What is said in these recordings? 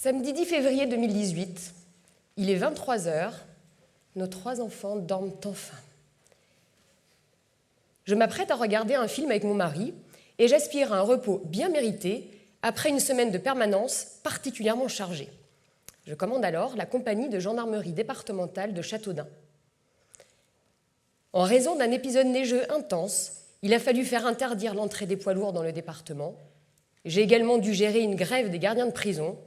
Samedi 10 février 2018, il est 23 heures, nos 3 enfants dorment enfin. Je m'apprête à regarder un film avec mon mari et j'aspire à un repos bien mérité après une semaine de permanence particulièrement chargée. Je commande alors la compagnie de gendarmerie départementale de Châteaudun. En raison d'un épisode neigeux intense, il a fallu faire interdire l'entrée des poids lourds dans le département. J'ai également dû gérer une grève des gardiens de prison.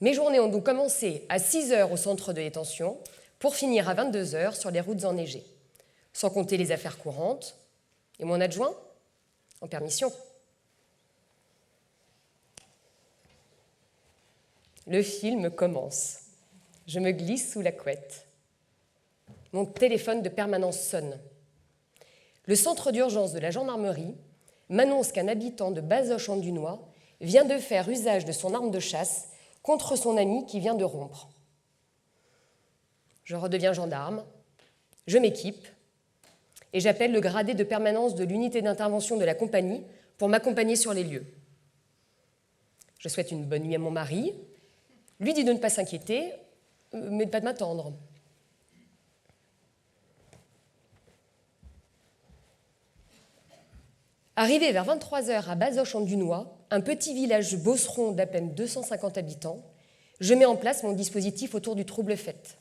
Mes journées ont donc commencé à 6 heures au centre de détention pour finir à 22 heures sur les routes enneigées, sans compter les affaires courantes. Et mon adjoint, en permission. Le film commence. Je me glisse sous la couette. Mon téléphone de permanence sonne. Le centre d'urgence de la gendarmerie m'annonce qu'un habitant de Bazoches-en-Dunois vient de faire usage de son arme de chasse contre son ami qui vient de rompre. Je redeviens gendarme, je m'équipe et j'appelle le gradé de permanence de l'unité d'intervention de la compagnie pour m'accompagner sur les lieux. Je souhaite une bonne nuit à mon mari, lui dit de ne pas s'inquiéter, mais pas de m'attendre. Arrivé vers 23 heures à Bazoches-en-Dunois, un petit village beauceron d'à peine 250 habitants, je mets en place mon dispositif autour du trouble-fête.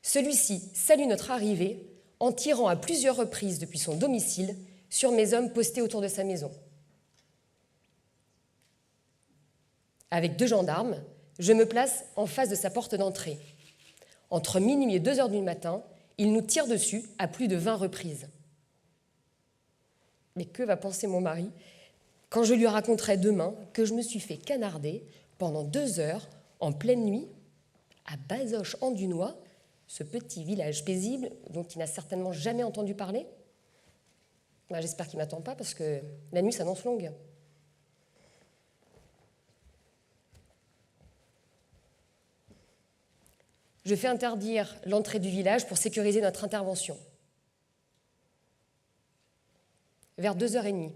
Celui-ci salue notre arrivée en tirant à plusieurs reprises depuis son domicile sur mes hommes postés autour de sa maison. Avec 2 gendarmes, je me place en face de sa porte d'entrée. Entre minuit et 2 heures du matin, il nous tire dessus à plus de 20 reprises. Mais que va penser mon mari quand je lui raconterai demain que je me suis fait canarder pendant 2 heures en pleine nuit à Bazoches-en-Dunois, ce petit village paisible dont il n'a certainement jamais entendu parler? J'espère qu'il ne m'attend pas parce que la nuit s'annonce longue. Je fais interdire l'entrée du village pour sécuriser notre intervention. Vers 2h30,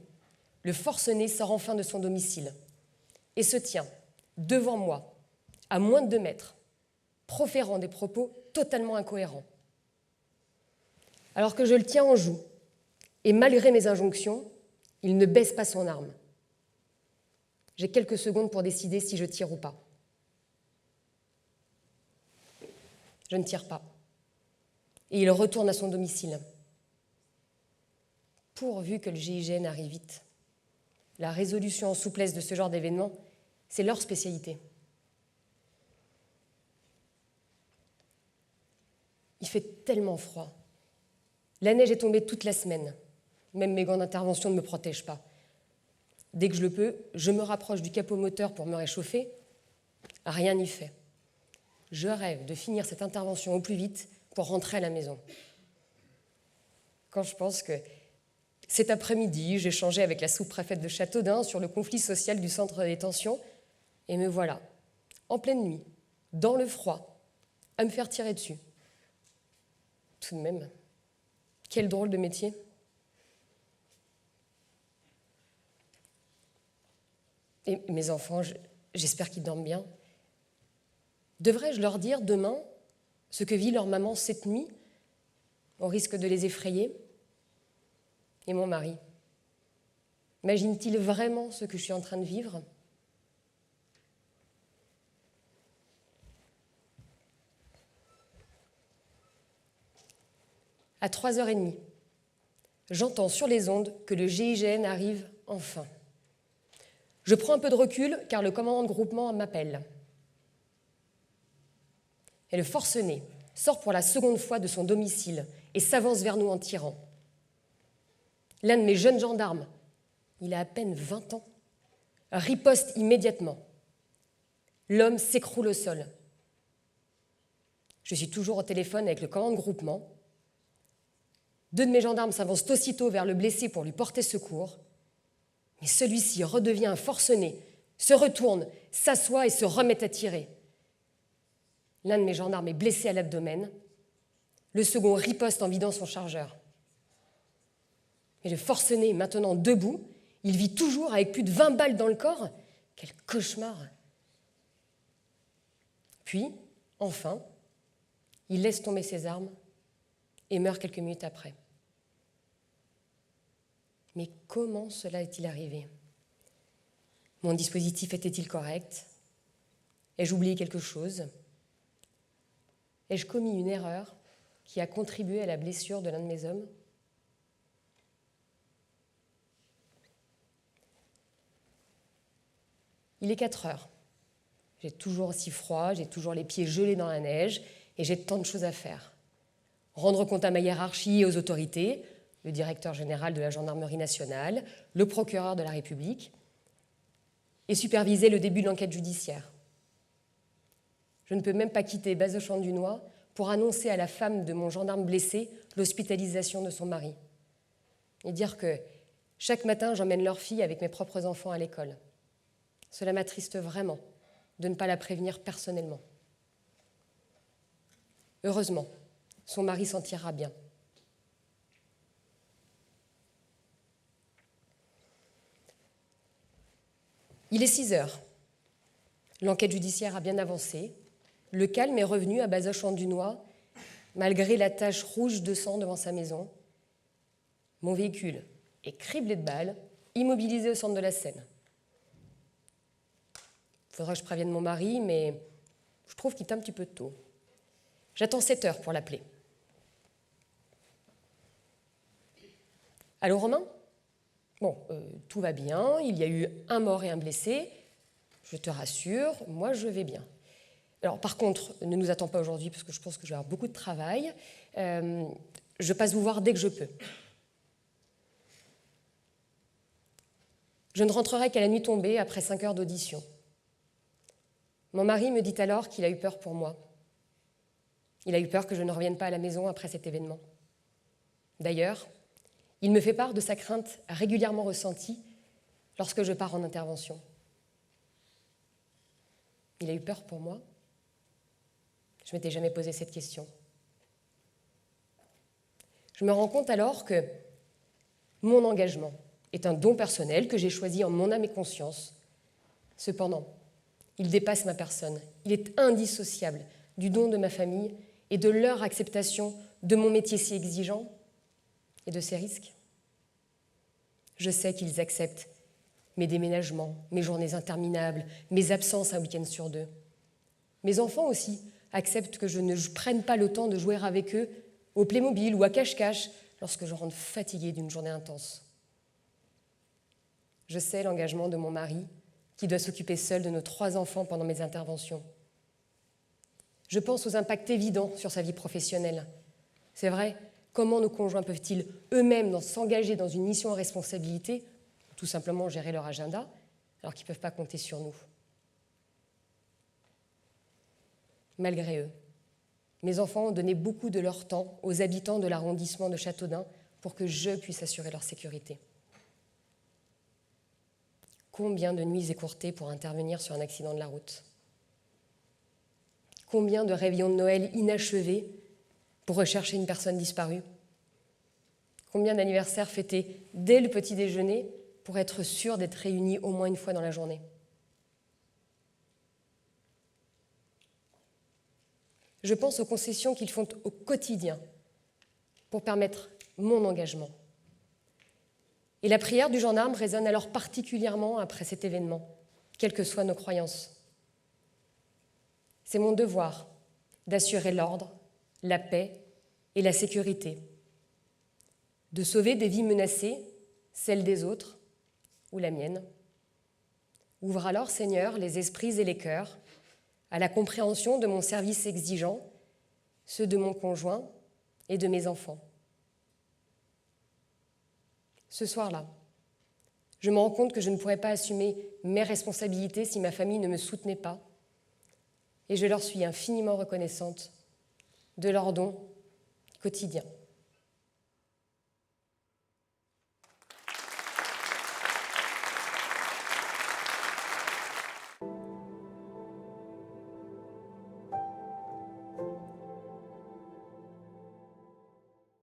le forcené sort enfin de son domicile et se tient devant moi, à moins de 2 mètres, proférant des propos totalement incohérents. Alors que je le tiens en joue, et malgré mes injonctions, il ne baisse pas son arme. J'ai quelques secondes pour décider si je tire ou pas. Je ne tire pas. Et il retourne à son domicile. Pourvu que le GIGN arrive vite. La résolution en souplesse de ce genre d'événement, c'est leur spécialité. Il fait tellement froid. La neige est tombée toute la semaine. Même mes gants d'intervention ne me protègent pas. Dès que je le peux, je me rapproche du capot moteur pour me réchauffer. Rien n'y fait. Je rêve de finir cette intervention au plus vite pour rentrer à la maison. Quand je pense que cet après-midi, j'échangeais avec la sous-préfète de Châteaudun sur le conflit social du centre de détention, et me voilà, en pleine nuit, dans le froid, à me faire tirer dessus. Tout de même, quel drôle de métier. Et mes enfants, j'espère qu'ils dorment bien. Devrais-je leur dire demain ce que vit leur maman cette nuit, au risque de les effrayer? Et mon mari, imagine-t-il vraiment ce que je suis en train de vivre? À 3h30, j'entends sur les ondes que le GIGN arrive enfin. Je prends un peu de recul car le commandant de groupement m'appelle. Et le forcené sort pour la seconde fois de son domicile et s'avance vers nous en tirant. L'un de mes jeunes gendarmes, il a à peine 20 ans, riposte immédiatement. L'homme s'écroule au sol. Je suis toujours au téléphone avec le commandant de groupement. 2 de mes gendarmes s'avancent aussitôt vers le blessé pour lui porter secours. Mais celui-ci redevient un forcené, se retourne, s'assoit et se remet à tirer. L'un de mes gendarmes est blessé à l'abdomen. Le second riposte en vidant son chargeur. Mais le forcené est maintenant debout. Il vit toujours avec plus de 20 balles dans le corps. Quel cauchemar! Puis, enfin, il laisse tomber ses armes et meurt quelques minutes après. Mais comment cela est-il arrivé? Mon dispositif était-il correct? Ai-je oublié quelque chose? Ai-je commis une erreur qui a contribué à la blessure de l'un de mes hommes? Il est 4 heures. J'ai toujours aussi froid, j'ai toujours les pieds gelés dans la neige et j'ai tant de choses à faire. Rendre compte à ma hiérarchie et aux autorités, le directeur général de la gendarmerie nationale, le procureur de la République, et superviser le début de l'enquête judiciaire. Je ne peux même pas quitter Bazoches-en-Dunois pour annoncer à la femme de mon gendarme blessé l'hospitalisation de son mari. Et dire que chaque matin, j'emmène leur fille avec mes propres enfants à l'école. Cela m'attriste vraiment de ne pas la prévenir personnellement. Heureusement, son mari s'en tirera bien. Il est 6 heures. L'enquête judiciaire a bien avancé. Le calme est revenu à Bazoches-en-Dunois, malgré la tache rouge de sang devant sa maison. Mon véhicule est criblé de balles, immobilisé au centre de la Seine. Il faudra que je prévienne mon mari, mais je trouve qu'il est un petit peu tôt. J'attends 7 heures pour l'appeler. Allô, Romain ? Bon, tout va bien, il y a eu un mort et un blessé. Je te rassure, moi je vais bien. Alors par contre, ne nous attends pas aujourd'hui parce que je pense que je vais avoir beaucoup de travail. Je passe vous voir dès que je peux. Je ne rentrerai qu'à la nuit tombée après 5 heures d'audition. Mon mari me dit alors qu'il a eu peur pour moi. Il a eu peur que je ne revienne pas à la maison après cet événement. D'ailleurs, il me fait part de sa crainte régulièrement ressentie lorsque je pars en intervention. Il a eu peur pour moi? Je ne m'étais jamais posé cette question. Je me rends compte alors que mon engagement est un don personnel que j'ai choisi en mon âme et conscience. Cependant, il dépasse ma personne. Il est indissociable du don de ma famille et de leur acceptation de mon métier si exigeant et de ses risques. Je sais qu'ils acceptent mes déménagements, mes journées interminables, mes absences un week-end sur 2. Mes enfants aussi acceptent que je ne prenne pas le temps de jouer avec eux au Playmobil ou à cache-cache lorsque je rentre fatiguée d'une journée intense. Je sais l'engagement de mon mari qui doit s'occuper seul de nos 3 enfants pendant mes interventions. Je pense aux impacts évidents sur sa vie professionnelle. C'est vrai, comment nos conjoints peuvent-ils eux-mêmes s'engager dans une mission à responsabilité, tout simplement gérer leur agenda, alors qu'ils ne peuvent pas compter sur nous? Malgré eux, mes enfants ont donné beaucoup de leur temps aux habitants de l'arrondissement de Châteaudun pour que je puisse assurer leur sécurité. Combien de nuits écourtées pour intervenir sur un accident de la route? Combien de réveillons de Noël inachevés pour rechercher une personne disparue? Combien d'anniversaires fêtés dès le petit déjeuner pour être sûr d'être réunis au moins une fois dans la journée? Je pense aux concessions qu'ils font au quotidien pour permettre mon engagement. Et la prière du gendarme résonne alors particulièrement après cet événement, quelles que soient nos croyances. C'est mon devoir d'assurer l'ordre, la paix et la sécurité, de sauver des vies menacées, celles des autres ou la mienne. Ouvre alors, Seigneur, les esprits et les cœurs à la compréhension de mon service exigeant, ceux de mon conjoint et de mes enfants. Ce soir-là, je me rends compte que je ne pourrais pas assumer mes responsabilités si ma famille ne me soutenait pas, et je leur suis infiniment reconnaissante de leur don quotidien.